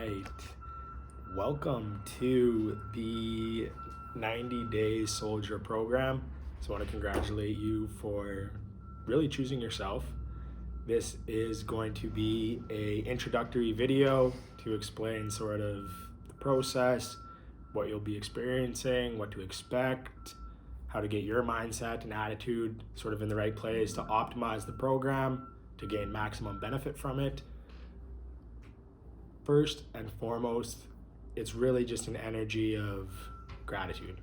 right. Welcome to the 90-day soldier program. So I want to congratulate you for really choosing yourself. This is going to be an introductory video to explain sort of the process, what you'll be experiencing, what to expect, how to get your mindset and attitude sort of in the right place to optimize the program, to gain maximum benefit from it. First and foremost, it's really just an energy of gratitude.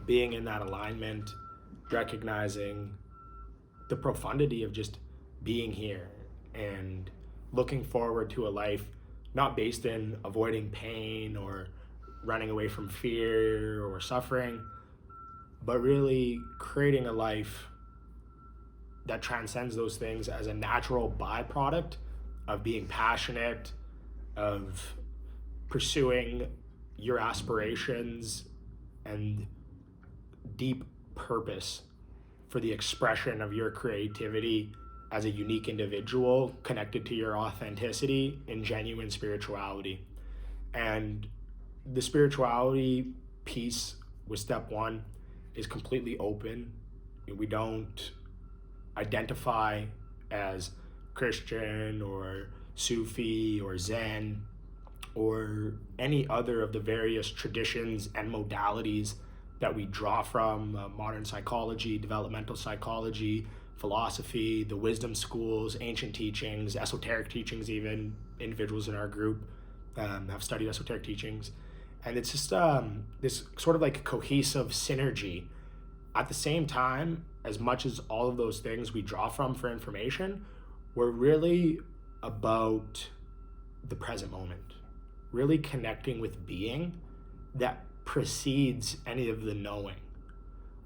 Being in that alignment, recognizing the profundity of just being here and looking forward to a life not based in avoiding pain or running away from fear or suffering, but really creating a life that transcends those things as a natural byproduct of being passionate, of pursuing your aspirations and deep purpose for the expression of your creativity as a unique individual connected to your authenticity and genuine spirituality. And the spirituality piece with step one is completely open. We don't identify as Christian or Sufi or Zen or any other of the various traditions and modalities that we draw from modern psychology, developmental psychology, philosophy, the wisdom schools, ancient teachings, esoteric teachings. Even individuals in our group have studied esoteric teachings. And it's just this sort of like cohesive synergy. At the same time, as much as all of those things we draw from for information, we're really about the present moment, really connecting with being that precedes any of the knowing.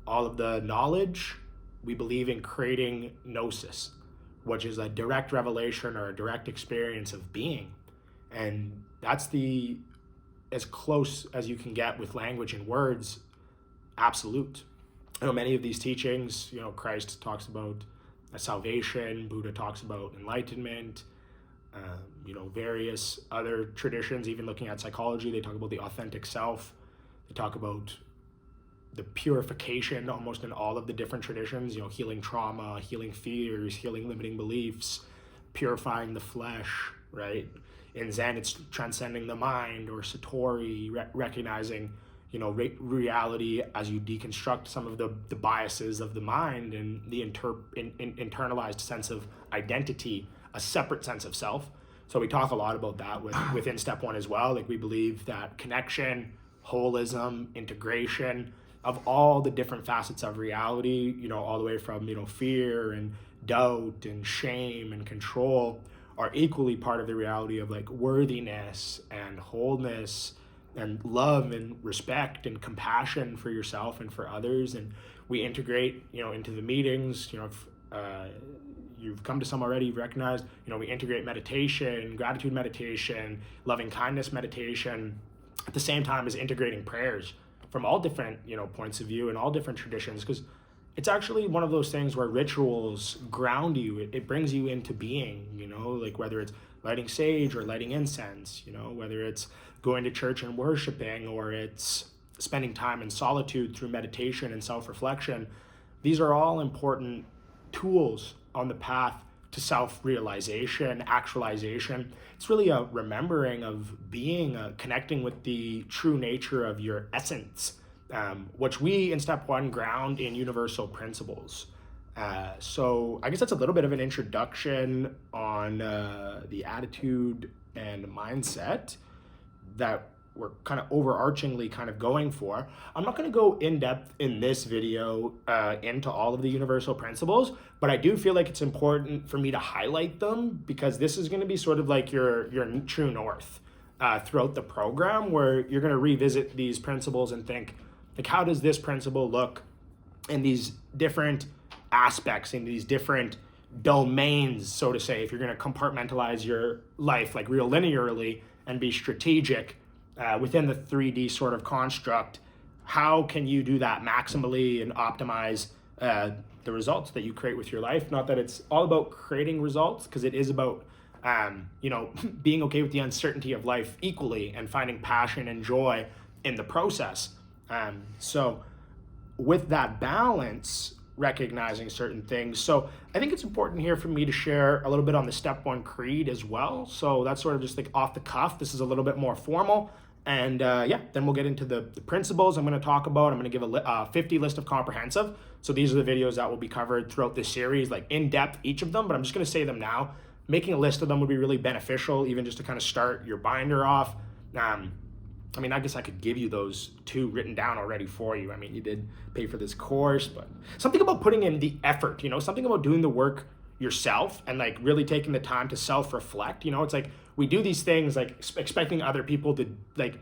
All of the knowledge, we believe in creating gnosis, which is a direct revelation or a direct experience of being. And that's the as close as you can get with language and words, absolute. Many of these teachings, Christ talks about salvation, Buddha talks about enlightenment, various other traditions, even looking at psychology, they talk about the authentic self. They talk about the purification almost in all of the different traditions, healing trauma, healing fears, healing limiting beliefs, purifying the flesh, right? In Zen, it's transcending the mind, or Satori, recognizing reality as you deconstruct some of the biases of the mind and the internalized sense of identity, a separate sense of self. So we talk a lot about that within step one as well. Like, we believe that connection, holism, integration of all the different facets of reality, all the way from, fear and doubt and shame and control, are equally part of the reality of like worthiness and wholeness and love and respect and compassion for yourself and for others. And we integrate, into the meetings, if you've come to some already, you've recognized, we integrate meditation, gratitude meditation, loving kindness meditation, at the same time as integrating prayers from all different, points of view and all different traditions, because it's actually one of those things where rituals ground you. It brings you into being, like whether it's lighting sage or lighting incense, whether it's going to church and worshiping, or it's spending time in solitude through meditation and self-reflection. These are all important tools on the path to self-realization, actualization. It's really a remembering of being, connecting with the true nature of your essence, which we in step one ground in universal principles. So I guess that's a little bit of an introduction on the attitude and mindset that we're kind of overarchingly kind of going for. I'm not going to go in depth in this video into all of the universal principles, but I do feel like it's important for me to highlight them, because this is going to be sort of like your true north throughout the program, where you're going to revisit these principles and think, like, how does this principle look in these different aspects, in these different domains, so to say, if you're going to compartmentalize your life like real linearly and be strategic within the 3D sort of construct. How can you do that maximally and optimize the results that you create with your life? Not that it's all about creating results, because it is about being okay with the uncertainty of life equally and finding passion and joy in the process. So with that balance, recognizing certain things. So I think it's important here for me to share a little bit on the step one creed as well. So that's sort of just like off the cuff. This is a little bit more formal. And then we'll get into the principles I'm going to talk about. I'm going to give a 50 list of comprehensive. So these are the videos that will be covered throughout this series, like in depth, each of them, but I'm just going to say them now. Making a list of them would be really beneficial, even just to kind of start your binder off. I guess I could give you those 2 written down already for you. You did pay for this course, but something about putting in the effort, something about doing the work yourself and like really taking the time to self-reflect. It's like we do these things like expecting other people to like,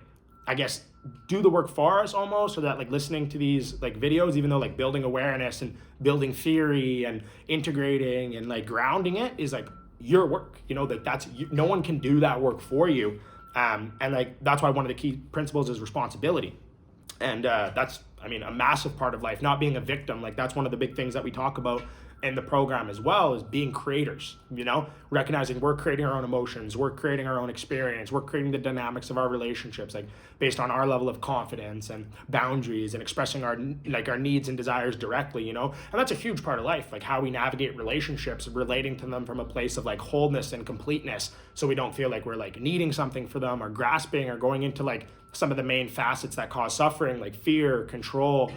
I guess, do the work for us almost, or that like listening to these like videos, even though like building awareness and building theory and integrating and like grounding it is like your work, no one can do that work for you. And like, that's why one of the key principles is responsibility. And that's, a massive part of life, not being a victim. Like that's one of the big things that we talk about in the program as well, is being creators, recognizing we're creating our own emotions, we're creating our own experience, we're creating the dynamics of our relationships, like based on our level of confidence and boundaries and expressing our needs and desires directly, and that's a huge part of life, like how we navigate relationships, relating to them from a place of like wholeness and completeness, so we don't feel like we're like needing something for them or grasping or going into like some of the main facets that cause suffering, like fear, control,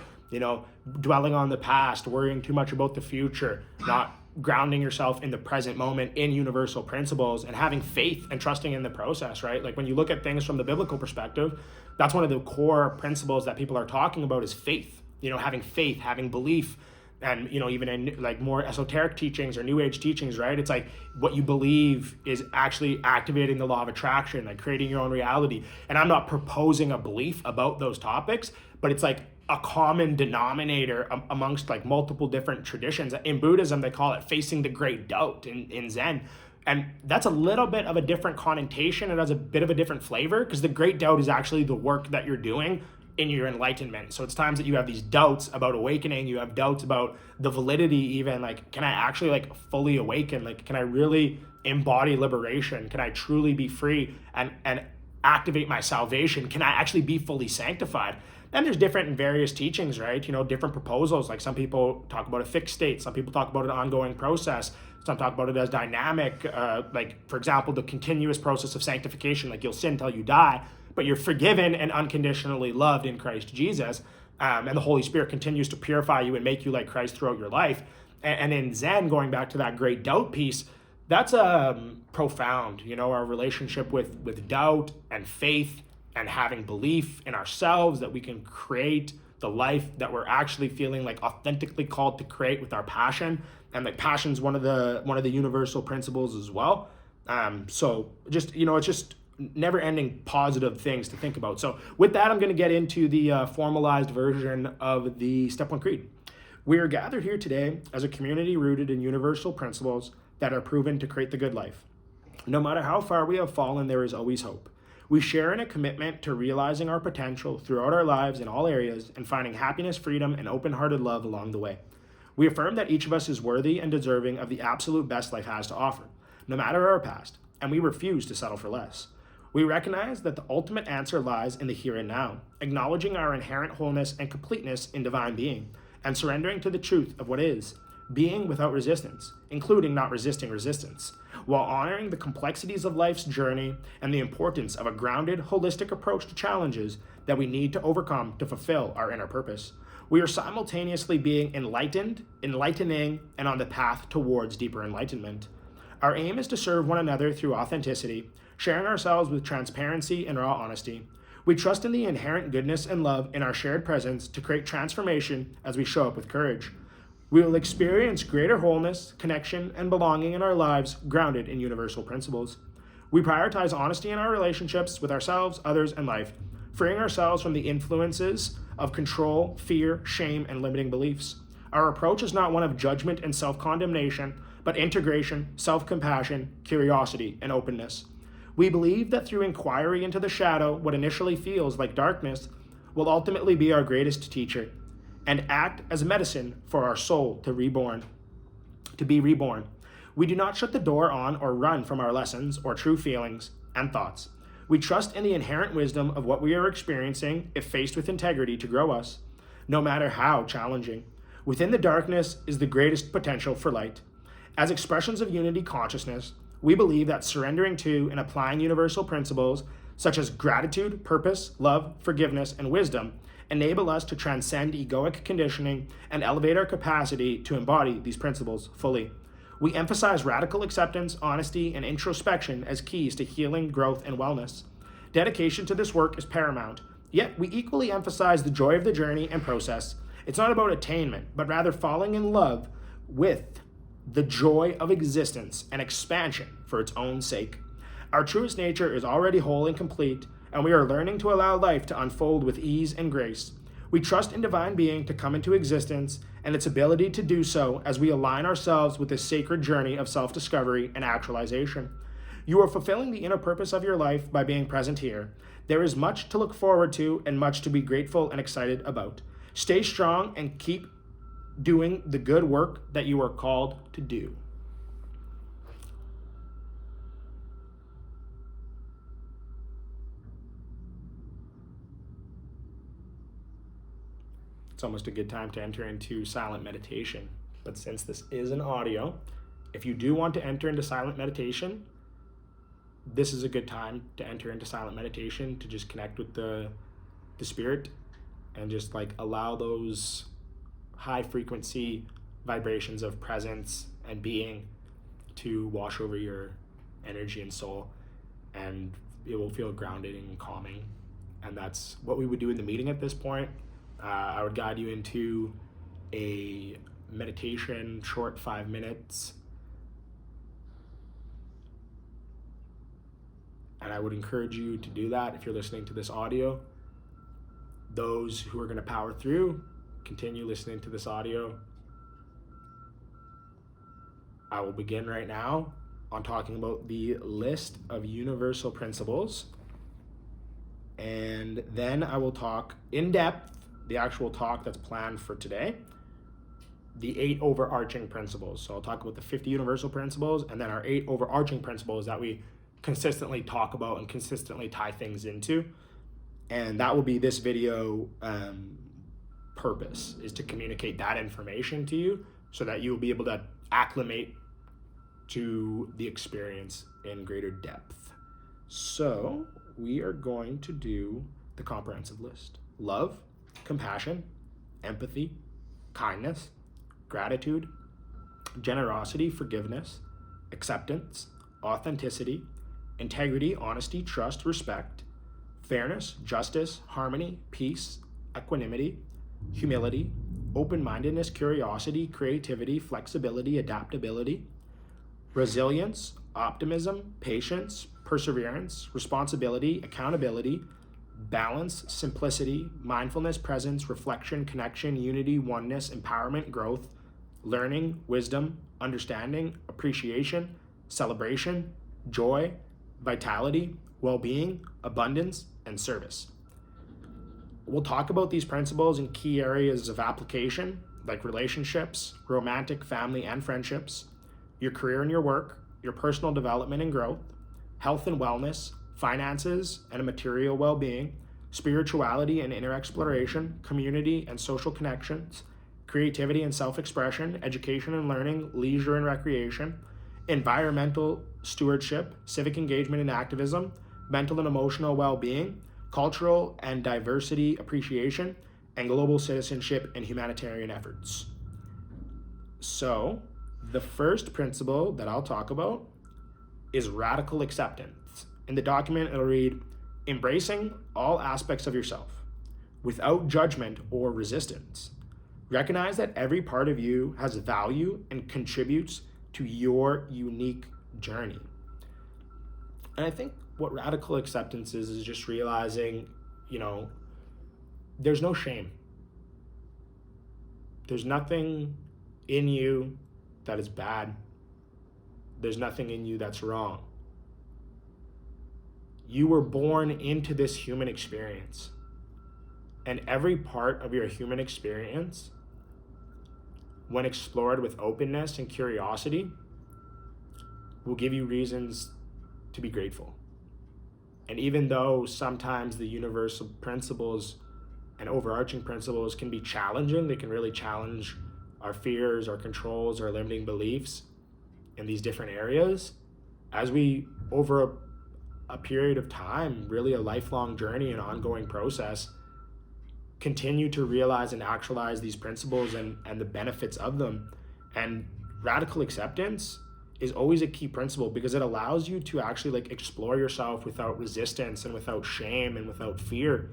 dwelling on the past, worrying too much about the future, not grounding yourself in the present moment in universal principles, and having faith and trusting in the process, right? Like when you look at things from the biblical perspective, that's one of the core principles that people are talking about is faith, having faith, having belief. And, even in like more esoteric teachings or new age teachings, right? It's like what you believe is actually activating the law of attraction, like creating your own reality. And I'm not proposing a belief about those topics, but it's like a common denominator amongst like multiple different traditions. In Buddhism, they call it facing the great doubt in Zen. And that's a little bit of a different connotation. It has a bit of a different flavor, because the great doubt is actually the work that you're doing in your enlightenment. So it's times that you have these doubts about awakening, you have doubts about the validity, even like, can I actually like fully awaken? Like, can I really embody liberation? Can I truly be free and activate my salvation? Can I actually be fully sanctified? Then there's different and various teachings, right? Different proposals. Like some people talk about a fixed state. Some people talk about an ongoing process. Some talk about it as dynamic. Like, for example, the continuous process of sanctification, like you'll sin till you die, but you're forgiven and unconditionally loved in Christ Jesus. And the Holy Spirit continues to purify you and make you like Christ throughout your life. And in Zen, going back to that great doubt piece, that's profound, our relationship with doubt and faith and having belief in ourselves that we can create the life that we're actually feeling like authentically called to create with our passion. And like passion's one of the universal principles as well. So just, it's just never ending positive things to think about. So with that, I'm going to get into the formalized version of the Step 1 Creed. We are gathered here today as a community rooted in universal principles that are proven to create the good life. No matter how far we have fallen, there is always hope. We share in a commitment to realizing our potential throughout our lives in all areas and finding happiness, freedom, and open-hearted love along the way. We affirm that each of us is worthy and deserving of the absolute best life has to offer, no matter our past, and we refuse to settle for less. We recognize that the ultimate answer lies in the here and now, acknowledging our inherent wholeness and completeness in divine being, and surrendering to the truth of what is, being without resistance, including not resisting resistance, while honoring the complexities of life's journey and the importance of a grounded, holistic approach to challenges that we need to overcome to fulfill our inner purpose. We are simultaneously being enlightened, enlightening, and on the path towards deeper enlightenment. Our aim is to serve one another through authenticity, sharing ourselves with transparency and raw honesty. We trust in the inherent goodness and love in our shared presence to create transformation as we show up with courage. We will experience greater wholeness, connection, and belonging in our lives grounded in universal principles. We prioritize honesty in our relationships with ourselves, others, and life, freeing ourselves from the influences of control, fear, shame, and limiting beliefs. Our approach is not one of judgment and self-condemnation, but integration, self-compassion, curiosity, and openness. We believe that through inquiry into the shadow, what initially feels like darkness will ultimately be our greatest teacher, and act as medicine for our soul to be reborn. We do not shut the door on or run from our lessons or true feelings and thoughts. We trust in the inherent wisdom of what we are experiencing if faced with integrity to grow us, no matter how challenging. Within the darkness is the greatest potential for light. As expressions of unity consciousness, we believe that surrendering to and applying universal principles such as gratitude, purpose, love, forgiveness, and wisdom enable us to transcend egoic conditioning and elevate our capacity to embody these principles fully. We emphasize radical acceptance, honesty, and introspection as keys to healing, growth, and wellness. Dedication to this work is paramount, yet we equally emphasize the joy of the journey and process. It's not about attainment, but rather falling in love with the joy of existence and expansion for its own sake. Our truest nature is already whole and complete, and we are learning to allow life to unfold with ease and grace. We trust in divine being to come into existence and its ability to do so as we align ourselves with this sacred journey of self-discovery and actualization. You are fulfilling the inner purpose of your life by being present here. There is much to look forward to and much to be grateful and excited about. Stay strong and keep doing the good work that you are called to do. It's almost a good time to enter into silent meditation. But since this is an audio, if you do want to enter into silent meditation, this is a good time to enter into silent meditation, to just connect with the spirit and just like allow those high frequency vibrations of presence and being to wash over your energy and soul, and it will feel grounded and calming. And that's what we would do in the meeting at this point. I would guide you into a meditation, short 5 minutes. And I would encourage you to do that if you're listening to this audio. Those who are going to power through, continue listening to this audio. I will begin right now on talking about the list of universal principles. And then I will talk in depth, the actual talk that's planned for today, the 8 overarching principles. So I'll talk about the 50 universal principles and then our 8 overarching principles that we consistently talk about and consistently tie things into. And that will be this video purpose, is to communicate that information to you so that you will be able to acclimate to the experience in greater depth. So we are going to do the comprehensive list. Love, compassion, empathy, kindness, gratitude, generosity, forgiveness, acceptance, authenticity, integrity, honesty, trust, respect, fairness, justice, harmony, peace, equanimity, humility, open-mindedness, curiosity, creativity, flexibility, adaptability, resilience, optimism, patience, perseverance, responsibility, accountability, balance, simplicity, mindfulness, presence, reflection, connection, unity, oneness, empowerment, growth, learning, wisdom, understanding, appreciation, celebration, joy, vitality, well-being, abundance, and service. We'll talk about these principles in key areas of application, like relationships, romantic, family, and friendships, your career and your work, your personal development and growth, health and wellness, finances and material well-being, spirituality and inner exploration, community and social connections, creativity and self-expression, education and learning, leisure and recreation, environmental stewardship, civic engagement and activism, mental and emotional well-being, cultural and diversity appreciation, and global citizenship and humanitarian efforts. So, the first principle that I'll talk about is radical acceptance. In the document, it'll read, embracing all aspects of yourself without judgment or resistance. Recognize that every part of you has value and contributes to your unique journey. And I think what radical acceptance is just realizing, there's no shame. There's nothing in you that is bad. There's nothing in you that's wrong. You were born into this human experience. And every part of your human experience, when explored with openness and curiosity, will give you reasons to be grateful. And even though sometimes the universal principles and overarching principles can be challenging, they can really challenge our fears, our controls, our limiting beliefs in these different areas. As we, over a period of time, really a lifelong journey, an ongoing process, continue to realize and actualize these principles and the benefits of them. And radical acceptance is always a key principle because it allows you to actually like explore yourself without resistance and without shame and without fear.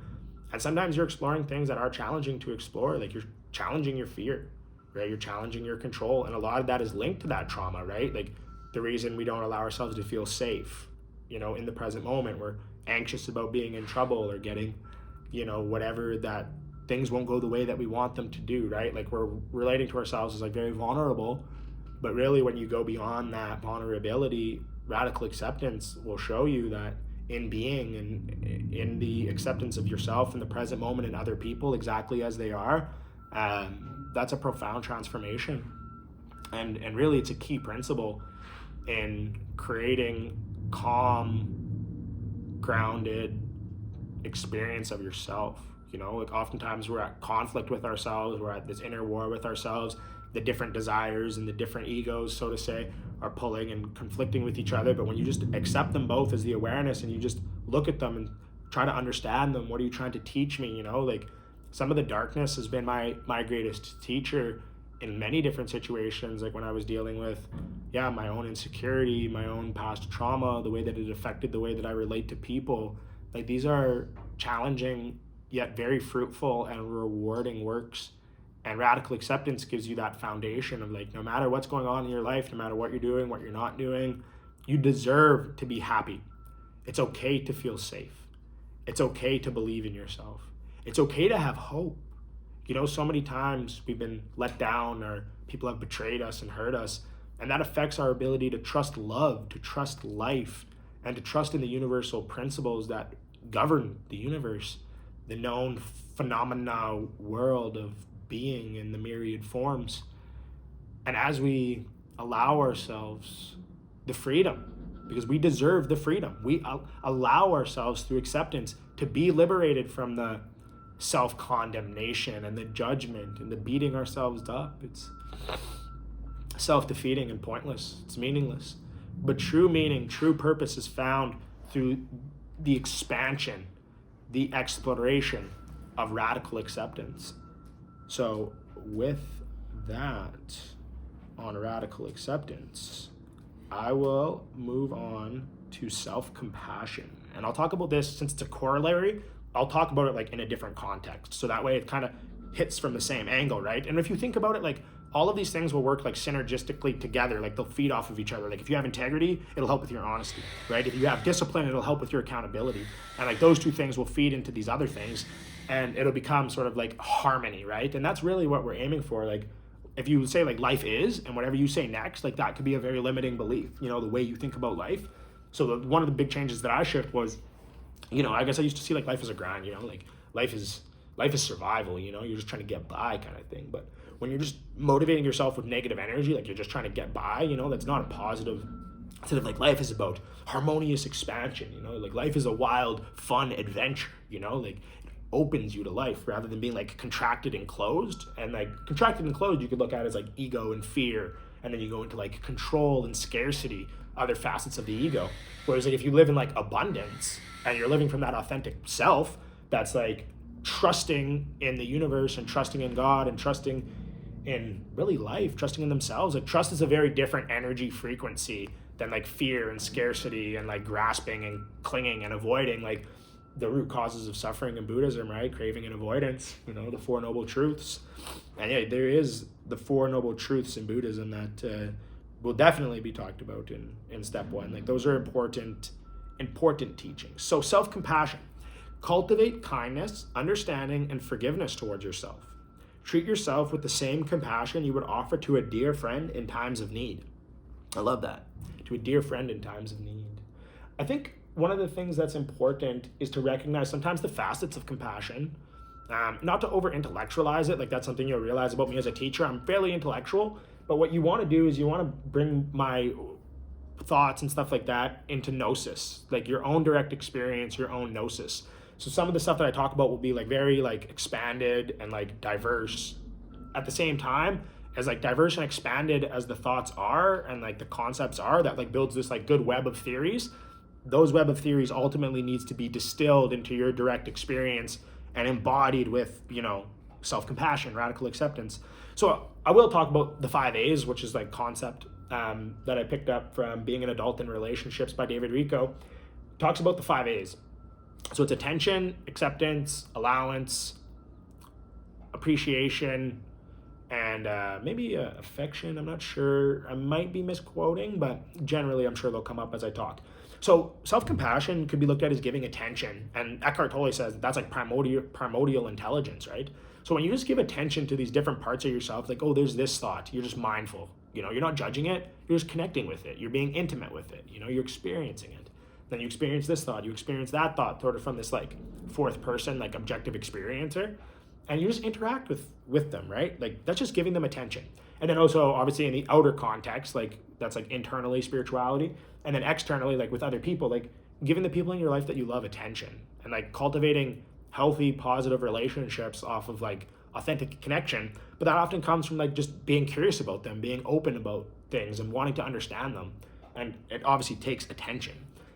And sometimes you're exploring things that are challenging to explore, like you're challenging your fear, right? You're challenging your control. And a lot of that is linked to that trauma, right? Like the reason we don't allow ourselves to feel safe, in the present moment, we're anxious about being in trouble or getting, whatever, that things won't go the way that we want them to do, right? Like we're relating to ourselves as like very vulnerable, but really when you go beyond that vulnerability, radical acceptance will show you that in being and in the acceptance of yourself in the present moment and other people exactly as they are, that's a profound transformation. And really it's a key principle in creating calm, grounded experience of yourself. Like oftentimes we're at conflict with ourselves, we're at this inner war with ourselves, the different desires and the different egos, so to say, are pulling and conflicting with each other. But when you just accept them both as the awareness and you just look at them and try to understand them, what are you trying to teach me? Like some of the darkness has been my greatest teacher in many different situations, like when I was dealing with my own insecurity, my own past trauma, the way that it affected the way that I relate to people. Like these are challenging yet very fruitful and rewarding works. And radical acceptance gives you that foundation of like, no matter what's going on in your life, no matter what you're doing, what you're not doing, you deserve to be happy. It's okay to feel safe. It's okay to believe in yourself. It's okay to have hope. So many times we've been let down or people have betrayed us and hurt us, and that affects our ability to trust love, to trust life, and to trust in the universal principles that govern the universe, the known phenomena world of being in the myriad forms. And as we allow ourselves the freedom, because we deserve the freedom, we allow ourselves through acceptance to be liberated from the self-condemnation and the judgment and the beating ourselves up. It's self-defeating and pointless. It's meaningless. But true meaning, true purpose is found through the expansion, the exploration of radical acceptance. So with that, on radical acceptance, I will move on to self-compassion. And I'll talk about this since it's a corollary. I'll talk about it like in a different context. So that way it kind of hits from the same angle, right? And if you think about it, like all of these things will work like synergistically together, like they'll feed off of each other. Like if you have integrity, it'll help with your honesty, right? If you have discipline, it'll help with your accountability. And like those two things will feed into these other things and it'll become sort of like harmony, right? And that's really what we're aiming for. Like if you say like life is, and whatever you say next, like that could be a very limiting belief, the way you think about life. So one of the big changes that I shift was, I guess I used to see like life as a grind, like life is survival, you're just trying to get by kind of thing. But when you're just motivating yourself with negative energy, like you're just trying to get by, that's not a positive. Instead of like life is about harmonious expansion, like life is a wild, fun adventure, like it opens you to life rather than being like contracted and closed. And like contracted and closed, you could look at as like ego and fear, and then you go into like control and scarcity, other facets of the ego. Whereas like if you live in like abundance and you're living from that authentic self, that's like trusting in the universe and trusting in God and trusting in really life, trusting in themselves. Like trust is a very different energy frequency than like fear and scarcity and like grasping and clinging and avoiding, like the root causes of suffering in Buddhism, right? Craving and avoidance, the Four Noble Truths. And yeah, there is the Four Noble Truths in Buddhism that will definitely be talked about in step one. Like those are important teachings. So self-compassion. Cultivate kindness, understanding, and forgiveness towards yourself. Treat yourself with the same compassion you would offer to a dear friend in times of need. I love that. To a dear friend in times of need. I think one of the things that's important is to recognize sometimes the facets of compassion, not to over-intellectualize it. Like that's something you'll realize about me as a teacher. I'm fairly intellectual, but what you want to do is you want to bring my thoughts and stuff like that into gnosis, like your own direct experience, your own gnosis. So some of the stuff that I talk about will be like very like expanded and like diverse at the same time as like diverse and expanded as the thoughts are and like the concepts are that like builds this like good web of theories. Those web of theories ultimately needs to be distilled into your direct experience and embodied with, you know, self-compassion, radical acceptance. So I will talk about the 5 A's, which is like concept that I picked up from Being an Adult in Relationships by David Rico. Talks about the 5 A's. So it's attention, acceptance, allowance, appreciation, and maybe affection. I'm not sure. I might be misquoting, but generally I'm sure they'll come up as I talk. So self-compassion could be looked at as giving attention. And Eckhart Tolle says that's like primordial intelligence, right? So when you just give attention to these different parts of yourself, like, oh, there's this thought, you're just mindful. You know, you're not judging it, you're just connecting with it. You're being intimate with it. You know, you're experiencing it. Then you experience this thought, you experience that thought, sort of from this like fourth person, like objective experiencer. And you just interact with them, right? Like that's just giving them attention. And then also obviously in the outer context, like that's like internally spirituality. And then externally, like with other people, like giving the people in your life that you love attention and like cultivating healthy, positive relationships off of like authentic connection. But that often comes from like just being curious about them, being open about things and wanting to understand them. And it obviously takes attention.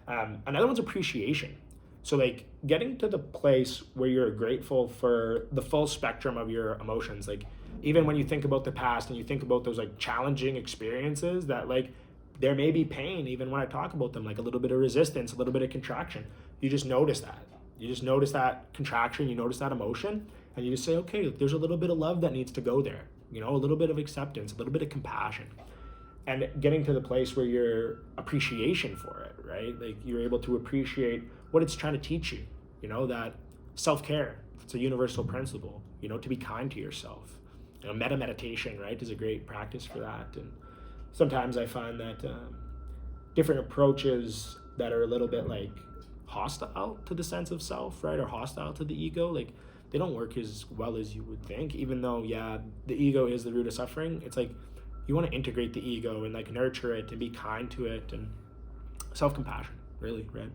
Another one's appreciation. So like getting to the place where you're grateful for the full spectrum of your emotions. Like even when you think about the past and you think about those like challenging experiences that like there may be pain even when I talk about them, like a little bit of resistance, a little bit of contraction. You just notice that. You just notice that contraction, you notice that emotion, and you just say, okay, there's a little bit of love that needs to go there. You know, a little bit of acceptance, a little bit of compassion. And getting to the place where your appreciation for it, right? Like you're able to appreciate what it's trying to teach you, you know, that self-care, it's a universal principle, you know, to be kind to yourself. You know, meditation, right, is a great practice for that. And sometimes I find that different approaches that are a little bit like hostile to the sense of self, right, or hostile to the ego, like they don't work as well as you would think, even though, yeah, the ego is the root of suffering. It's like you want to integrate the ego and like nurture it and be kind to it, and self-compassion, really, right?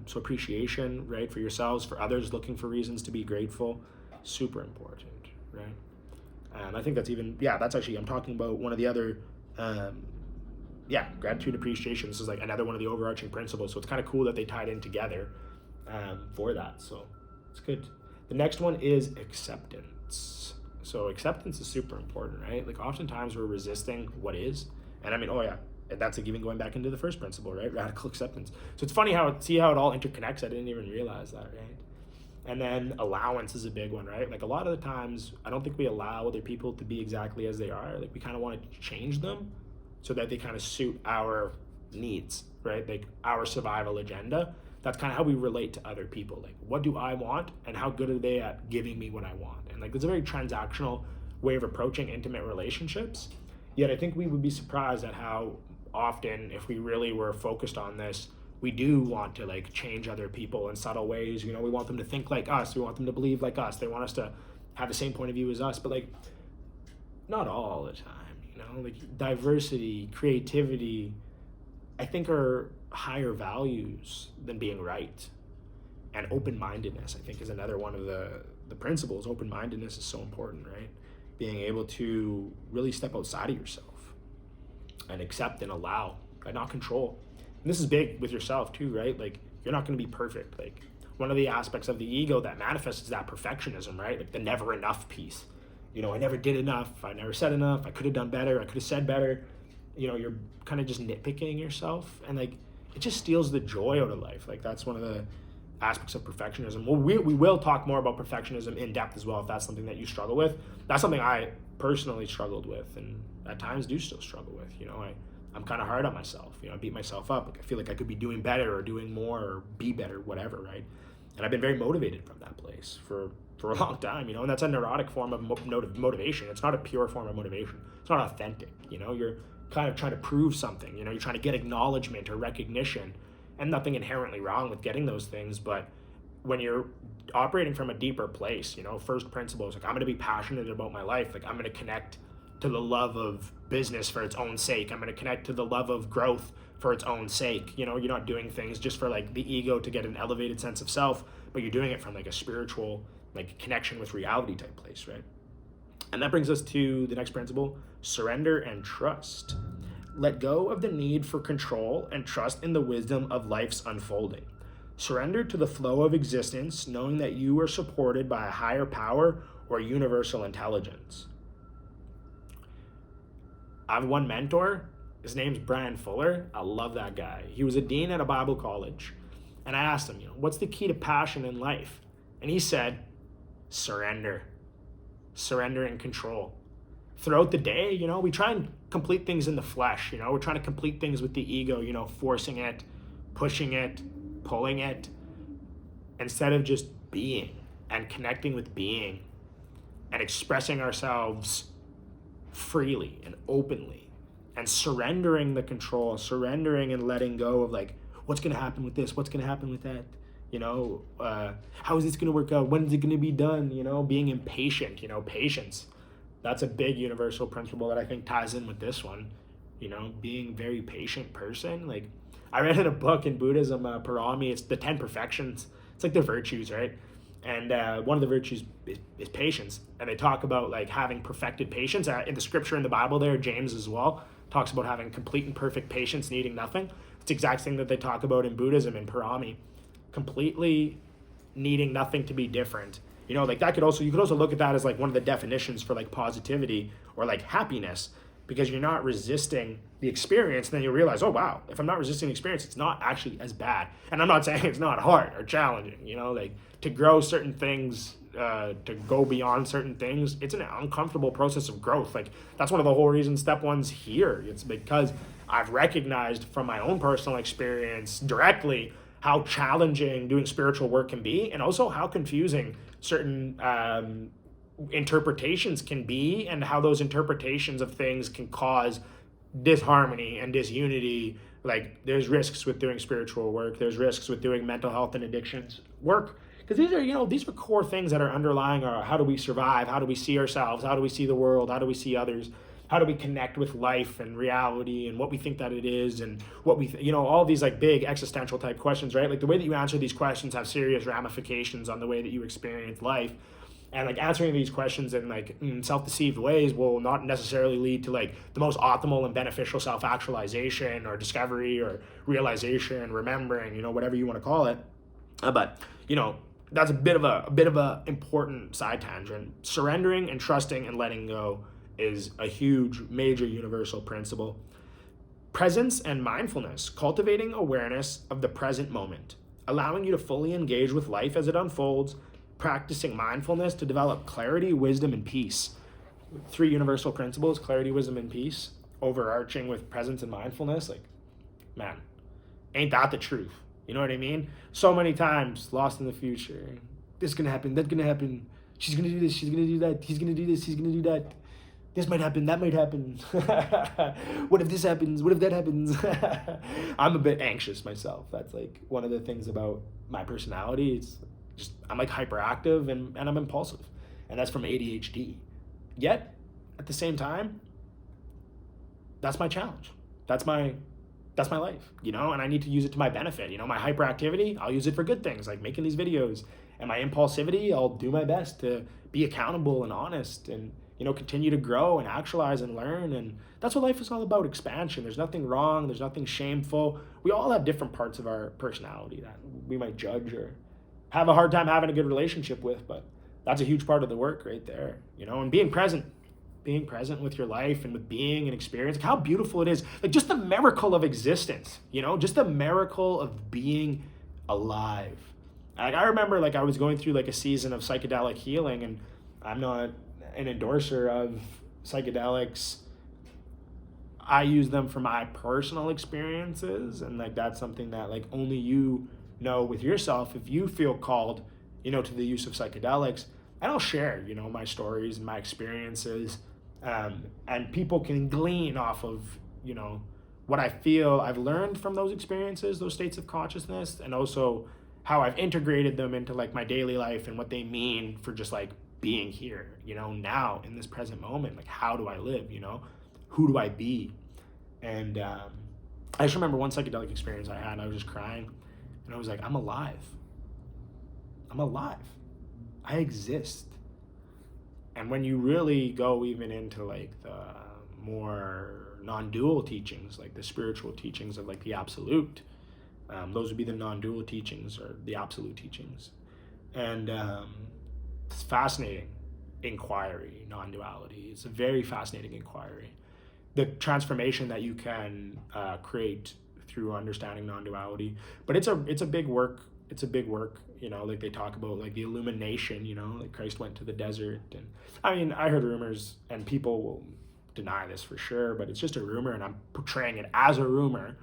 So appreciation, right, for yourselves, for others, looking for reasons to be grateful, super important, right? I think that's even, yeah, that's actually, I'm talking about one of the other, gratitude, appreciation. This is like another one of the overarching principles. So it's kind of cool that they tied in together for that. So it's good. The next one is acceptance. So acceptance is super important, right? Like oftentimes we're resisting what is. And I mean, oh yeah, that's like even going back into the first principle, right? Radical acceptance. So it's funny see how it all interconnects. I didn't even realize that, right? And then allowance is a big one, right? Like a lot of the times, I don't think we allow other people to be exactly as they are. Like we kind of want to change them so that they kind of suit our needs, right? Like our survival agenda. That's kind of how we relate to other people. Like, what do I want and how good are they at giving me what I want? And like, it's a very transactional way of approaching intimate relationships. Yet I think we would be surprised at how often, if we really were focused on this, we do want to like change other people in subtle ways. You know, we want them to think like us. We want them to believe like us. They want us to have the same point of view as us, but like not all the time, you know, like diversity, creativity, I think are higher values than being right. And open-mindedness, I think, is another one of the principles. Open-mindedness is so important, right? Being able to really step outside of yourself and accept and allow, and not control. And this is big with yourself too, right? Like you're not going to be perfect. Like one of the aspects of the ego that manifests is that perfectionism, right? Like the never enough piece. You know, I never did enough. I never said enough. I could have done better. I could have said better. You know, you're kind of just nitpicking yourself, and like it just steals the joy out of life. Like that's one of the aspects of perfectionism. Well, we will talk more about perfectionism in depth as well if that's something that you struggle with. That's something I personally struggled with, and at times do still struggle with. You know, I'm kind of hard on myself. You know, I beat myself up. Like I feel like I could be doing better or doing more or be better, whatever, right? And I've been very motivated from that place for a long time, you know, and that's a neurotic form of motivation. It's not a pure form of motivation. It's not authentic, you know, you're kind of trying to prove something, you know, you're trying to get acknowledgement or recognition, and nothing inherently wrong with getting those things. But when you're operating from a deeper place, you know, first principles, like I'm going to be passionate about my life. Like I'm going to connect to the love of business for its own sake. I'm going to connect to the love of growth for its own sake. You know, you're not doing things just for like the ego to get an elevated sense of self, but you're doing it from like a spiritual, like connection with reality type place, right? And that brings us to the next principle: surrender and trust. Let go of the need for control and trust in the wisdom of life's unfolding. Surrender to the flow of existence, knowing that you are supported by a higher power or universal intelligence. I have one mentor. His name's Brian Fuller. I love that guy. He was a dean at a Bible college. And I asked him, what's the key to passion in life? And he said, surrender. Surrender and control. Throughout the day, we try and complete things in the flesh. We're trying to complete things with the ego, forcing it, pushing it, pulling it, instead of just being and connecting with being and expressing ourselves freely and openly and surrendering the control, surrendering and letting go of like, what's going to happen with this? What's going to happen with that? How is this going to work out? When is it going to be done? Being impatient, patience. That's a big universal principle that I think ties in with this one, being a very patient person. Like I read in a book in Buddhism, Parami, it's the 10 perfections. It's like the virtues, right? And one of the virtues is patience. And they talk about like having perfected patience. In the scripture in the Bible there, James as well, talks about having complete and perfect patience, needing nothing. It's the exact thing that they talk about in Buddhism in Parami. Completely needing nothing to be different. Like that you could also look at that as like one of the definitions for like positivity or like happiness, because you're not resisting the experience. And then you realize, oh wow, if I'm not resisting the experience, it's not actually as bad. And I'm not saying it's not hard or challenging, like to grow certain things, to go beyond certain things, it's an uncomfortable process of growth. Like that's one of the whole reasons step one's here. It's because I've recognized from my own personal experience directly how challenging doing spiritual work can be, and also how confusing certain interpretations can be, and how those interpretations of things can cause disharmony and disunity. Like there's risks with doing spiritual work, there's risks with doing mental health and addictions work, because these are core things that are underlying our how do we survive, how do we see ourselves, how do we see the world, how do we see others, how do we connect with life and reality and what we think that it is, and what we all these like big existential type questions, right? Like the way that you answer these questions have serious ramifications on the way that you experience life. And like answering these questions in like self-deceived ways will not necessarily lead to like the most optimal and beneficial self-actualization or discovery or realization, remembering, whatever you want to call it. But that's a bit of a important side tangent. Surrendering and trusting and letting go is a huge, major universal principle. Presence and mindfulness, cultivating awareness of the present moment, allowing you to fully engage with life as it unfolds, practicing mindfulness to develop clarity, wisdom, and peace. 3 universal principles: clarity, wisdom, and peace, overarching with presence and mindfulness. Like, man, ain't that the truth? You know what I mean? So many times lost in the future. This is gonna happen, that's gonna happen, she's gonna do this, she's gonna do that, he's gonna do this, he's gonna do that. This might happen, that might happen. What if this happens? What if that happens? I'm a bit anxious myself. That's like one of the things about my personality. It's just, I'm like hyperactive and I'm impulsive. And that's from ADHD. Yet, at the same time, that's my challenge. That's my life, and I need to use it to my benefit. My hyperactivity, I'll use it for good things like making these videos. And my impulsivity, I'll do my best to be accountable and honest and continue to grow and actualize and learn. And that's what life is all about: expansion. There's nothing wrong. There's nothing shameful. We all have different parts of our personality that we might judge or have a hard time having a good relationship with, but that's a huge part of the work right there, and being present with your life and with being and experience. Like how beautiful it is. Like just the miracle of existence, just the miracle of being alive. Like I remember like I was going through like a season of psychedelic healing, and I'm not an endorser of psychedelics. I use them for my personal experiences, and like that's something that like only you know with yourself if you feel called, to the use of psychedelics. And I'll share, my stories and my experiences, and people can glean off of, what I feel I've learned from those experiences, those states of consciousness, and also how I've integrated them into like my daily life and what they mean for just like being here, now in this present moment. Like how do I live, who do I be? And I just remember one psychedelic experience I had, and I was just crying, and I was like, I'm alive. I'm alive. I exist. And when you really go even into like the more non-dual teachings, like the spiritual teachings of like the absolute, those would be the non-dual teachings or the absolute teachings. And it's fascinating inquiry, non-duality. It's a very fascinating inquiry. The transformation that you can create through understanding non-duality, but it's a big work. It's a big work, like they talk about like the illumination, like Christ went to the desert. And I mean, I heard rumors, and people will deny this for sure, but it's just a rumor, and I'm portraying it as a rumor,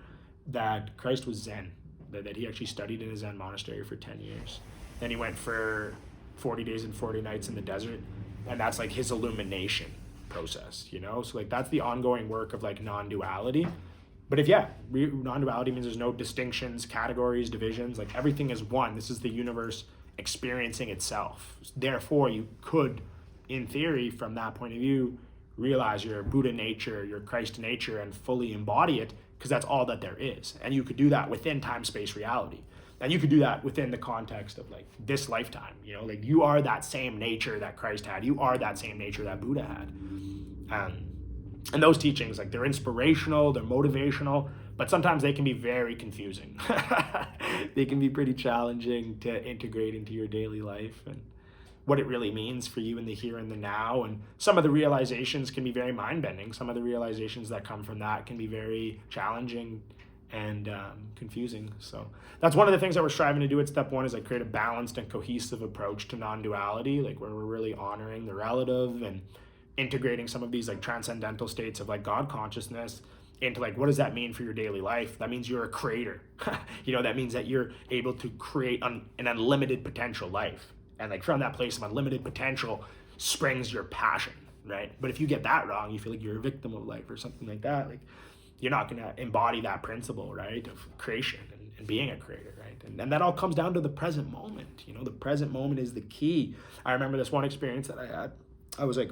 that Christ was Zen, that he actually studied in a Zen monastery for 10 years. Then he went for 40 days and 40 nights in the desert, and that's like his illumination process, So like that's the ongoing work of like non-duality. But if non-duality means there's no distinctions, categories, divisions, like everything is one. This is the universe experiencing itself. Therefore, you could, in theory, from that point of view, realize your Buddha nature, your Christ nature, and fully embody it, because that's all that there is. And you could do that within time-space reality. And you could do that within the context of like this lifetime, like you are that same nature that Christ had. You are that same nature that Buddha had. And those teachings, like they're inspirational, they're motivational, but sometimes they can be very confusing. They can be pretty challenging to integrate into your daily life and what it really means for you in the here and the now. And some of the realizations can be very mind-bending. Some of the realizations that come from that can be very challenging and confusing. So that's one of the things that we're striving to do at step one, is like create a balanced and cohesive approach to non-duality, like where we're really honoring the relative and integrating some of these like transcendental states of like God consciousness into like, what does that mean for your daily life? That means you're a creator. That means that you're able to create an unlimited potential life. And like from that place of unlimited potential springs your passion, right? But if you get that wrong, you feel like you're a victim of life or something like that. Like you're not going to embody that principle, right, of creation and being a creator, right? And that all comes down to the present moment. The present moment is the key. I remember this one experience that I had. I was like,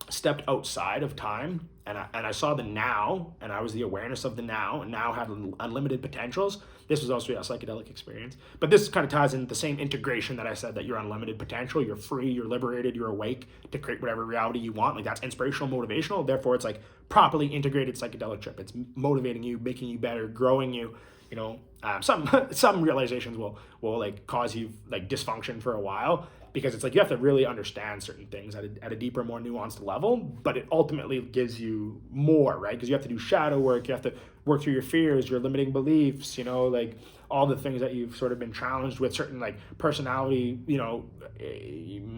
stepped outside of time, and I saw the now, and I was the awareness of the now, and now had unlimited potentials. This was also a psychedelic experience, but this kind of ties in the same integration that I said, that you're unlimited potential, you're free, you're liberated, you're awake to create whatever reality you want. Like that's inspirational, motivational. Therefore, it's like properly integrated psychedelic trip. It's motivating you, making you better, growing you. Some realizations will like cause you like dysfunction for a while, because it's like you have to really understand certain things at a deeper, more nuanced level, but it ultimately gives you more, right? Because you have to do shadow work, you have to work through your fears, your limiting beliefs, like all the things that you've sort of been challenged with, certain like personality,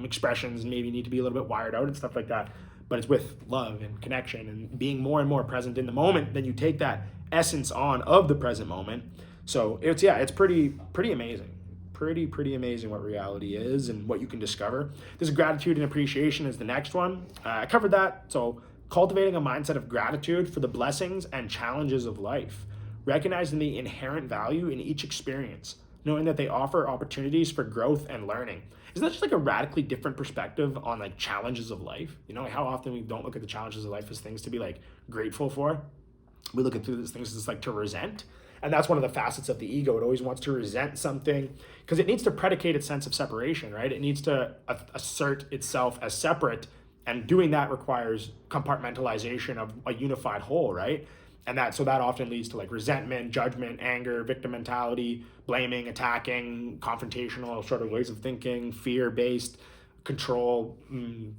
expressions maybe need to be a little bit wired out and stuff like that. But it's with love and connection and being more and more present in the moment. Then you take that essence on of the present moment. So it's pretty amazing. Pretty amazing what reality is and what you can discover. This gratitude and appreciation is the next one. I covered that. So cultivating a mindset of gratitude for the blessings and challenges of life, recognizing the inherent value in each experience, knowing that they offer opportunities for growth and learning. Isn't that just like a radically different perspective on like challenges of life? Like how often we don't look at the challenges of life as things to be like grateful for. We look at these things as like to resent. And that's one of the facets of the ego. It always wants to resent something because it needs to predicate its sense of separation, right? It needs to assert itself as separate, and doing that requires compartmentalization of a unified whole, right? And that often leads to like resentment, judgment, anger, victim mentality, blaming, attacking, confrontational sort of ways of thinking, fear-based, control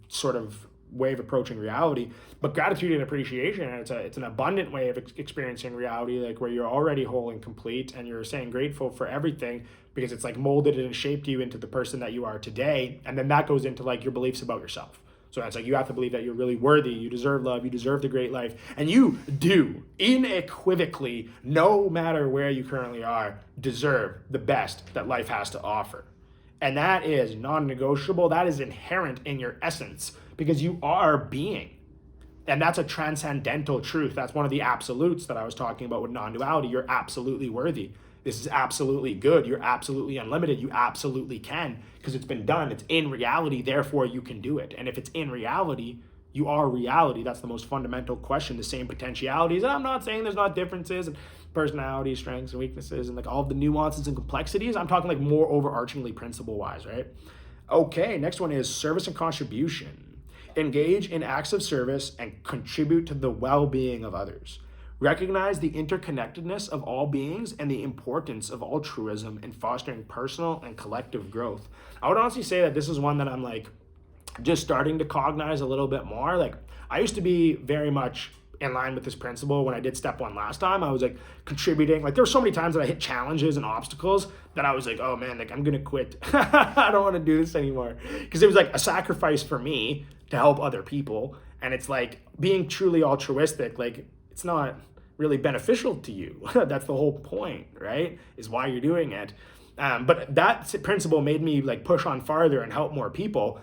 sort of way of approaching reality. But gratitude and appreciation, it's an abundant way of experiencing reality, like where you're already whole and complete, and you're saying grateful for everything because it's like molded and shaped you into the person that you are today. And then that goes into like your beliefs about yourself. So it's like you have to believe that you're really worthy, you deserve love, you deserve the great life, and you do unequivocally, no matter where you currently are, deserve the best that life has to offer. And that is non-negotiable. That is inherent in your essence because you are being. And that's a transcendental truth. That's one of the absolutes that I was talking about with non-duality. You're absolutely worthy. This is absolutely good. You're absolutely unlimited. You absolutely can because it's been done. It's in reality. Therefore, you can do it. And if it's in reality, You are reality. That's the most fundamental question. The same potentialities. And I'm not saying there's not differences and personality, strengths and weaknesses and like all of the nuances and complexities. I'm talking like more overarchingly principle wise, right? Okay, next one is service and contribution. Engage in acts of service and contribute to the well-being of others. Recognize the interconnectedness of all beings and the importance of altruism in fostering personal and collective growth. I would honestly say that this is one that I'm like just starting to cognize a little bit more. Like I used to be very much in line with this principle when I did step one last time. I was like contributing. Like there were so many times that I hit challenges and obstacles that I was like, oh man, like I'm gonna quit. I don't want to do this anymore. Because it was like a sacrifice for me to help other people. And it's like being truly altruistic, like it's not really beneficial to you. That's the whole point, right? Is why you're doing it. But that principle made me like push on farther and help more people.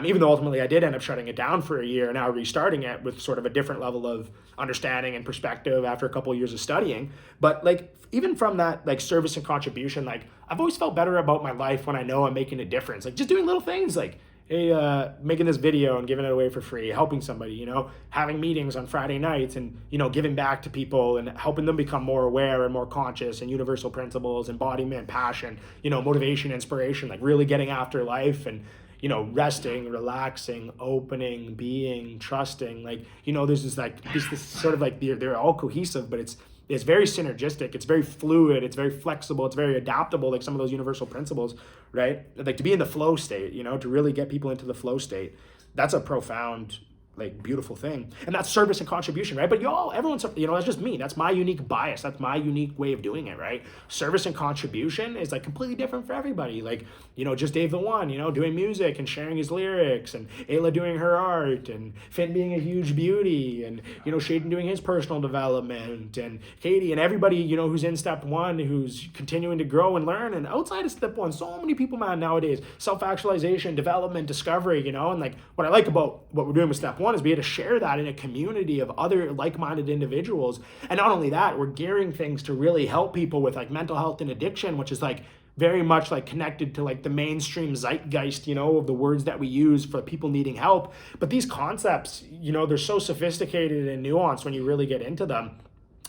Even though ultimately I did end up shutting it down for a year and now restarting it with sort of a different level of understanding and perspective after a couple of years of studying. But like, even from that like service and contribution, like I've always felt better about my life when I know I'm making a difference. Like just doing little things like, hey, making this video and giving it away for free, helping somebody, you know, having meetings on Friday nights and, you know, giving back to people and helping them become more aware and more conscious and universal principles, embodiment, passion, you know, motivation, inspiration, like really getting after life and, you know, resting, relaxing, opening, being, trusting. Like, you know, there's this sort of like they're all cohesive, but it's very synergistic. It's very fluid. It's very flexible. It's very adaptable. Like some of those universal principles, right? Like to be in the flow state, you know, to really get people into the flow state. That's a profound, like beautiful thing. And that's service and contribution, right? But everyone's, you know, that's just me. That's my unique bias. That's my unique way of doing it, right? Service and contribution is like completely different for everybody. Like, you know, just Dave the One, you know, doing music and sharing his lyrics, and Ayla doing her art, and Finn being a huge beauty, and, you know, Shaden doing his personal development, and Katie and everybody, you know, who's in step one, who's continuing to grow and learn. And outside of step one, so many people, man, nowadays, self-actualization, development, discovery, you know, and like what I like about what we're doing with step one is be able to share that in a community of other like-minded individuals. And not only that, we're gearing things to really help people with like mental health and addiction, which is like very much like connected to like the mainstream zeitgeist, you know, of the words that we use for people needing help. But these concepts, you know, they're so sophisticated and nuanced when you really get into them.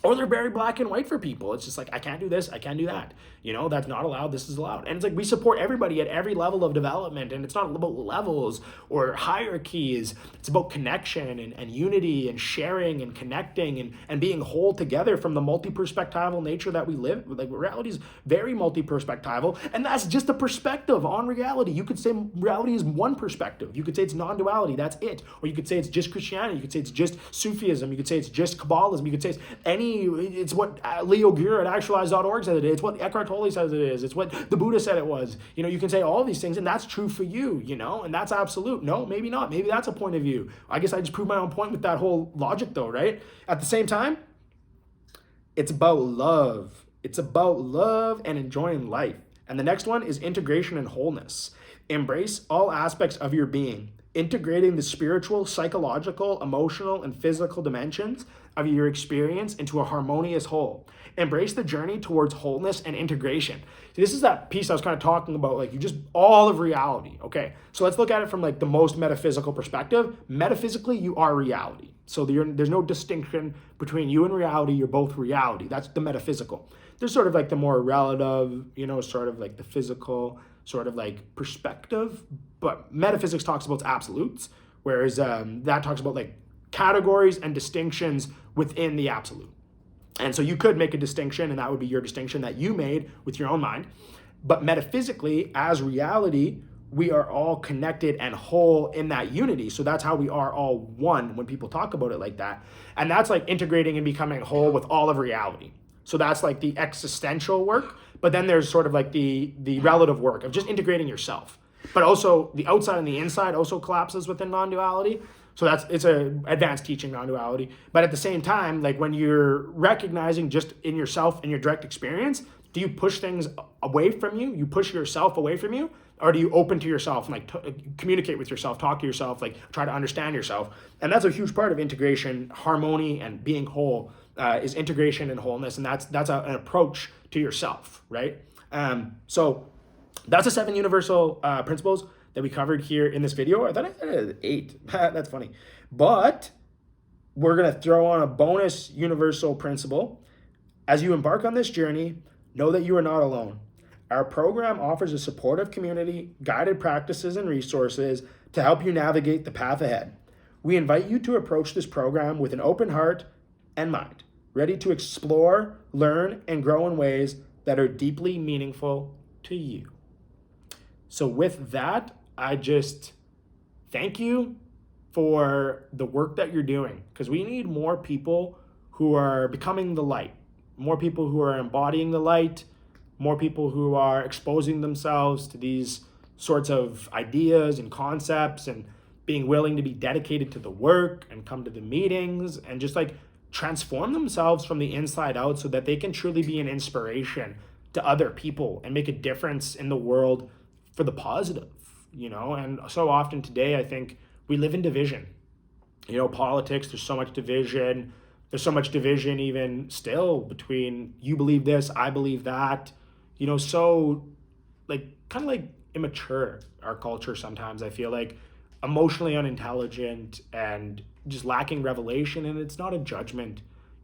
Or they're very black and white for people. It's just like, I can't do this, I can't do that. You know, that's not allowed, this is allowed. And it's like, we support everybody at every level of development. And it's not about levels or hierarchies. It's about connection and unity and sharing and connecting and being whole together from the multi-perspectival nature that we live. Like reality is very multi-perspectival. And that's just a perspective on reality. You could say reality is one perspective. You could say it's non-duality, that's it. Or you could say it's just Christianity. You could say it's just Sufism. You could say it's just Kabbalism. You could say it's what Leo Gure at actualize.org said it is. It's what Eckhart Tolle says it is. It's what the Buddha said it was. You know, you can say all these things, and that's true for you, you know, and that's absolute. No, maybe not. Maybe that's a point of view. I guess I just proved my own point with that whole logic though, right? At the same time, it's about love. It's about love and enjoying life. And the next one is integration and wholeness. Embrace all aspects of your being, integrating the spiritual, psychological, emotional, and physical dimensions of your experience into a harmonious whole. Embrace the journey towards wholeness and integration. See, this is that piece I was kind of talking about, like you just all of reality. Okay, so let's look at it from like the most metaphysical perspective. Metaphysically, you are reality. So there's no distinction between you and reality. You're both reality. That's the metaphysical. There's sort of like the more relative, you know, sort of like the physical sort of like perspective. But metaphysics talks about absolutes, whereas that talks about like categories and distinctions within the absolute. And so you could make a distinction, and that would be your distinction that you made with your own mind. But metaphysically, as reality, we are all connected and whole in that unity. So that's how we are all one when people talk about it like that. And that's like integrating and becoming whole with all of reality. So that's like the existential work. But then there's sort of like the relative work of just integrating yourself. But also the outside and the inside also collapses within non-duality. So it's a advanced teaching, non-duality. But at the same time, like when you're recognizing just in yourself and your direct experience, do you push things away from you? You push yourself away from you? Or do you open to yourself and like communicate with yourself, talk to yourself, like try to understand yourself? And that's a huge part of integration, harmony, and being whole is integration and wholeness. And that's an approach to yourself, right? So that's the 7 universal principles. that we covered here in this video. I thought I had 8. That's funny. But we're going to throw on a bonus universal principle. As you embark on this journey, know that you are not alone. Our program offers a supportive community, guided practices, and resources to help you navigate the path ahead. We invite you to approach this program with an open heart and mind, ready to explore, learn, and grow in ways that are deeply meaningful to you. So with that, I just thank you for the work that you're doing, because we need more people who are becoming the light, more people who are embodying the light, more people who are exposing themselves to these sorts of ideas and concepts, and being willing to be dedicated to the work and come to the meetings and just like transform themselves from the inside out so that they can truly be an inspiration to other people and make a difference in the world for the positive, And so often today, I think we live in division. Politics, there's so much division. There's so much division even still between you believe this, I believe that, so kind of like immature, our culture sometimes, I feel like emotionally unintelligent and just lacking revelation. And it's not a judgment.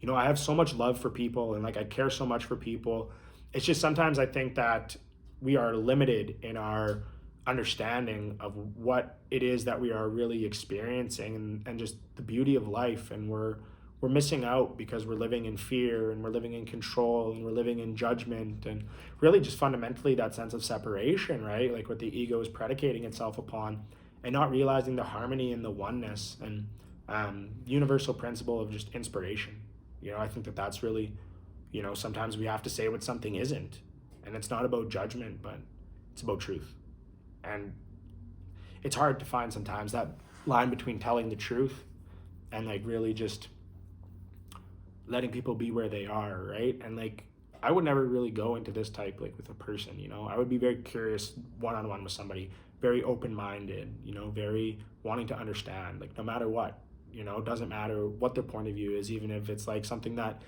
I have so much love for people and I care so much for people. It's just sometimes I think that we are limited in our understanding of what it is that we are really experiencing and just the beauty of life. And we're missing out because we're living in fear and we're living in control and we're living in judgment and really just fundamentally that sense of separation, right? Like what the ego is predicating itself upon, and not realizing the harmony and the oneness and universal principle of just inspiration. I think that that's really, sometimes we have to say what something isn't, and it's not about judgment, but it's about truth. And it's hard to find sometimes that line between telling the truth and really just letting people be where they are, right? And I would never really go into this type with a person, I would be very curious one-on-one with somebody, very open-minded, very wanting to understand, no matter what, it doesn't matter what their point of view is, even if it's something that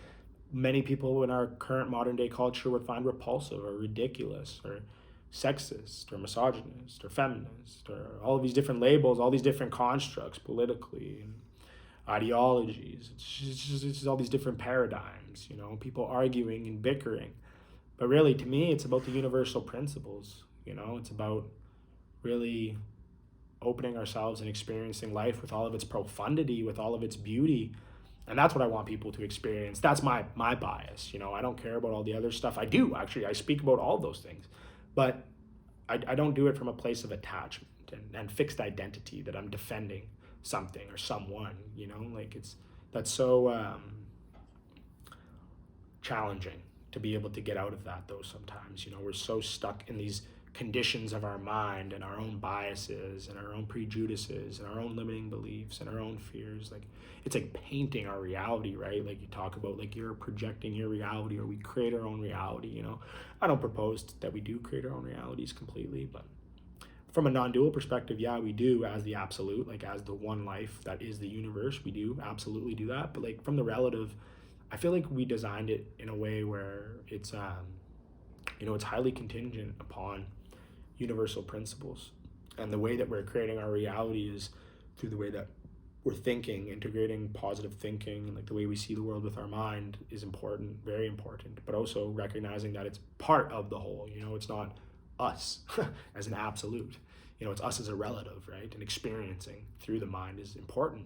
many people in our current modern day culture would find repulsive or ridiculous or sexist or misogynist or feminist, or all of these different labels, all these different constructs politically and ideologies. It's just all these different paradigms, people arguing and bickering. But really, to me, it's about the universal principles. It's about really opening ourselves and experiencing life with all of its profundity, with all of its beauty. And that's what I want people to experience. That's my bias. I don't care about all the other stuff. I do, actually. I speak about all those things. But I don't do it from a place of attachment and fixed identity that I'm defending something or someone, that's so challenging to be able to get out of that, though. Sometimes, we're so stuck in these conditions of our mind and our own biases and our own prejudices and our own limiting beliefs and our own fears. It's painting our reality, right? You talk about you're projecting your reality, or we create our own reality. I don't propose that we do create our own realities completely, but from a non-dual perspective, yeah, we do, as the absolute, as the one life that is the universe, we do absolutely do that. But from the relative, I feel we designed it in a way where it's it's highly contingent upon universal principles. And the way that we're creating our reality is through the way that we're thinking. Integrating positive thinking and the way we see the world with our mind is important, very important, but also recognizing that it's part of the whole. It's not us as an absolute, it's us as a relative, right? And experiencing through the mind is important.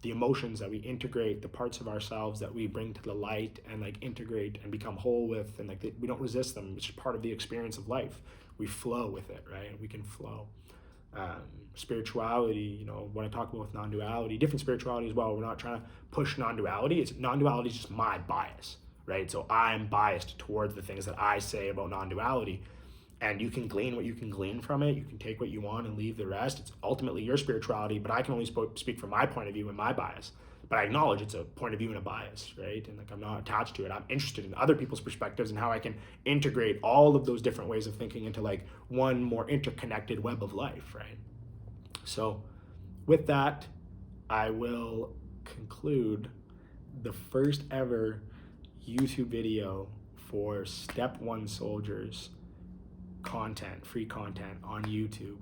The emotions that we integrate, the parts of ourselves that we bring to the light and integrate and become whole with, and we don't resist them. It's just part of the experience of life. We flow with it, right? We can flow. Spirituality, when I talk about with non-duality, different spirituality as well, we're not trying to push non-duality. Non-duality is just my bias, right? So I'm biased towards the things that I say about non-duality. And you can glean what you can glean from it. You can take what you want and leave the rest. It's ultimately your spirituality, but I can only speak from my point of view and my bias. But I acknowledge it's a point of view and a bias, right? And I'm not attached to it. I'm interested in other people's perspectives and how I can integrate all of those different ways of thinking into one more interconnected web of life, right? So with that, I will conclude the first ever YouTube video for Step 1 Soldiers content, free content on YouTube.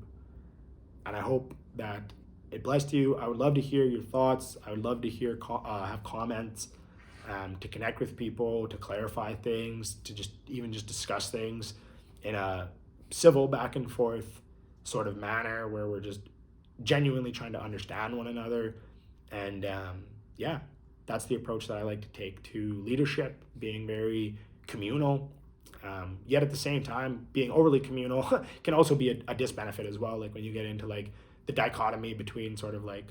And I hope that it blessed you. I would love to hear your thoughts. I would love to hear have comments, to connect with people, to clarify things, to just discuss things in a civil back and forth sort of manner where we're just genuinely trying to understand one another. And yeah, that's the approach that I like to take to leadership, being very communal. Yet at the same time, being overly communal can also be a disbenefit as well. Like when you get into like the dichotomy between sort of like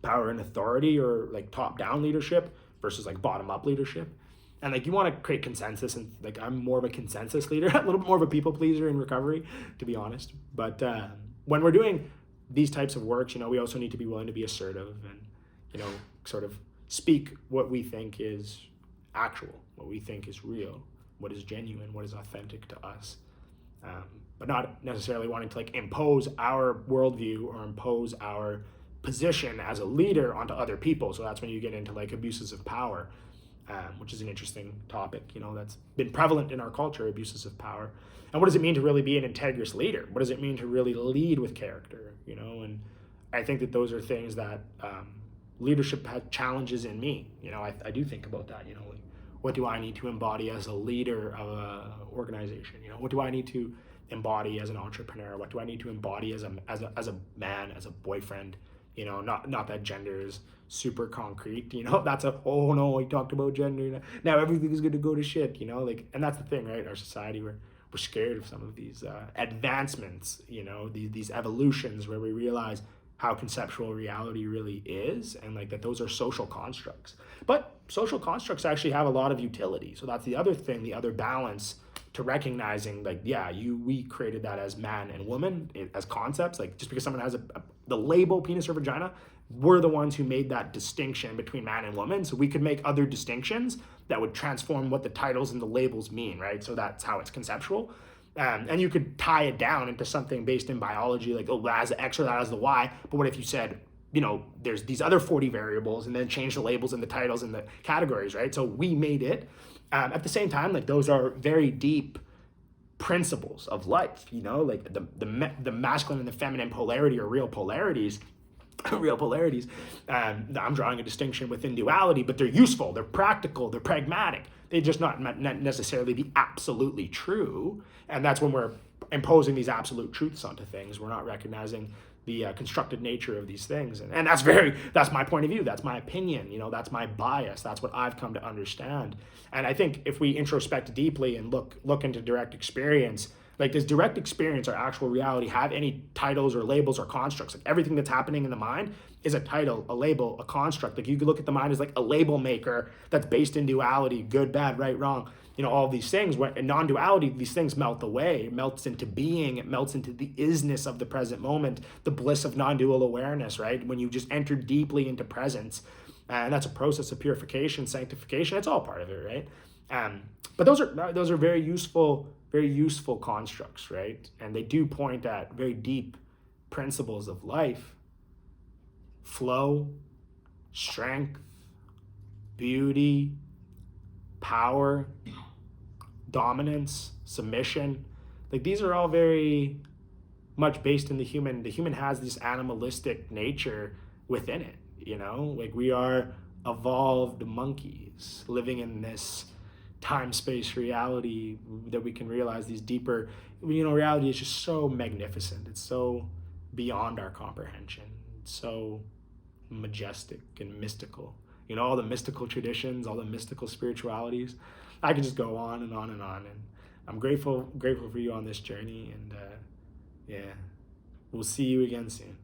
power and authority, or like top down leadership versus like bottom up leadership. And like you want to create consensus, and like I'm more of a consensus leader, a little bit more of a people pleaser in recovery, to be honest. But when we're doing these types of works, we also need to be willing to be assertive and, sort of speak what we think is actual, what we think is real, what is genuine, what is authentic to us. But not necessarily wanting to like impose our worldview or impose our position as a leader onto other people. So that's when you get into like abuses of power, which is an interesting topic, that's been prevalent in our culture, abuses of power. And what does it mean to really be an integrous leader? What does it mean to really lead with character, And I think that those are things that leadership has challenges in me. I do think about that, like, what do I need to embody as a leader of an organization? What do I need to embody as an entrepreneur? What do I need to embody as a man, as a boyfriend? Not that gender is super concrete. That's oh no, we talked about gender. Now everything is going to go to shit. And that's the thing, right? Our society, we're scared of some of these advancements. These evolutions where we realize how conceptual reality really is, and like that those are social constructs. But social constructs actually have a lot of utility. So that's the other thing, the other balance to recognizing, like, we created that as man and woman as concepts. Like just because someone has the label penis or vagina, we're the ones who made that distinction between man and woman. So we could make other distinctions that would transform what the titles and the labels mean, right? So that's how it's conceptual. And you could tie it down into something based in biology, like, that has the X or that has the Y. But what if you said, there's these other 40 variables, and then change the labels and the titles and the categories, right? So we made it. At the same time, like those are very deep principles of life, like the masculine and the feminine polarity are real polarities. I'm drawing a distinction within duality, but they're useful, they're practical, they're pragmatic. They're just not necessarily be absolutely true. And that's when we're imposing these absolute truths onto things. We're not recognizing the constructed nature of these things. And that's my point of view. That's my opinion. That's my bias. That's what I've come to understand. And I think if we introspect deeply and look into direct experience, like, does direct experience or actual reality have any titles or labels or constructs? Like everything that's happening in the mind is a title, a label, a construct. Like you could look at the mind as like a label maker that's based in duality, good, bad, right, wrong. All these things. When in non-duality, these things melt away. It melts into being. It melts into the isness of the present moment, the bliss of non-dual awareness, right? When you just enter deeply into presence, and that's a process of purification, sanctification. It's all part of it, right? But those are very useful constructs, right? And they do point at very deep principles of life: flow, strength, beauty, power, dominance, submission. Like these are all very much based in the human. The human has this animalistic nature within it, like we are evolved monkeys living in this time-space reality that we can realize these deeper, reality is just so magnificent. It's so beyond our comprehension. It's so majestic and mystical. All the mystical traditions, all the mystical spiritualities. I could just go on and on and on. And I'm grateful for you on this journey. And we'll see you again soon.